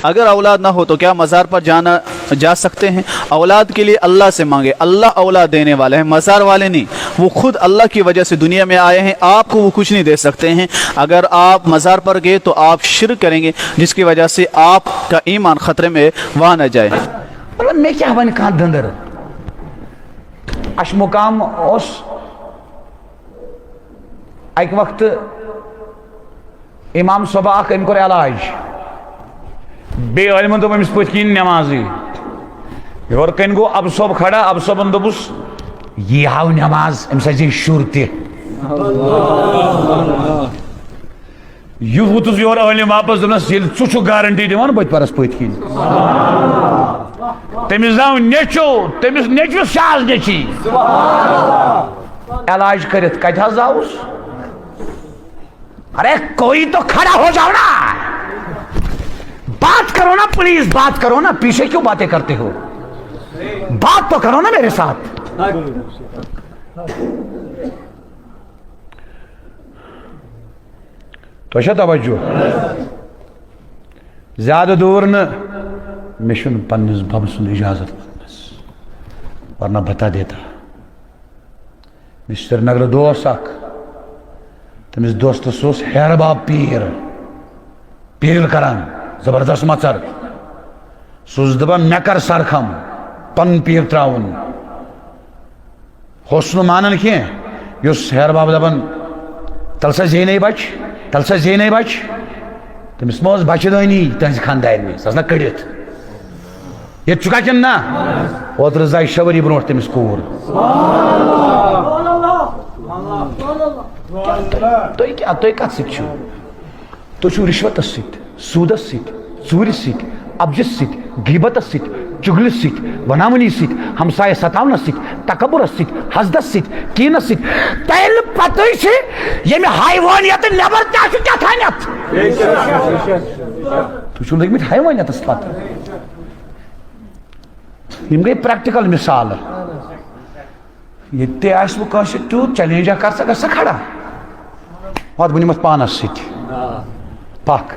اگر اولاد نہ ہو تو کیا مزار پر جا سکتے ہیں؟ اولاد کے لیے اللہ سے مانگے، اللہ اولاد دینے والے ہیں، مزار والے نہیں۔ وہ خود اللہ کی وجہ سے دنیا میں آئے ہیں، آپ کو وہ کچھ نہیں دے سکتے ہیں۔ اگر آپ مزار پر گئے تو آپ شرک کریں گے، جس کی وجہ سے آپ کا ایمان خطرے میں وہاں نہ جائے۔ میں کیا ون کھان دندر اش مقام اس ایک وقت امام صبح اخ ام کور علاج بے علم دوپ امس پت کن نمازی یور کن گو اب صبح کھڑا اب صبح دوپس یہ آو نماز ام سا شر تہ یہ ووتس یور علم واپس دس یل ٹھو گارنٹی دان بت پرس پت کن تمس داو نیچو تمس نیچو ساز نیچی علاج کرت کت حظ آوس ارے کوئی تو کھڑا ہو جاؤ نا، بات کرو نا پلیز، بات کرو نا، پیچھے کیوں باتیں کرتے ہو؟ بات تو کرو نا میرے ساتھ۔ تو اچھا توجہ زیادہ دور نا مشن پنس بب سن اجازت ورنہ بتا دیتا سری نگر دوست اخ تمس دوستس سوس ہیر باب پیل کران زبردست مچر سوس دپان مے کر سرخم پن پیر تراون ہوس نہ مانان کی یس ہیر باب دپان تل سا زینے بچ تل سا زینے بچ تمس مز بچہ دانی تہذ خاندان میں سا کڑت یہ چکا کن نا اوتر زائی شوری برو تمس کور تھی کت سو تھی رشوتس ست سودس ست ژوٗرِ سۭتۍ ابجس ست غیبتس ست چگلس ست ونامنی ست ہمسایہ ستاونس ست تکبرس ست حسدس ست کینس ست تیل پتہ یم حیوانیت نبر کیا کیا تھانیت تھی لگمت حیوانیتس پتہ یم گئی پریکٹیکل مثال یہ تہ آس وہ تیوت چیلنجا کر سا گھا کھڑا پتہ ؤنمت پانس ست پک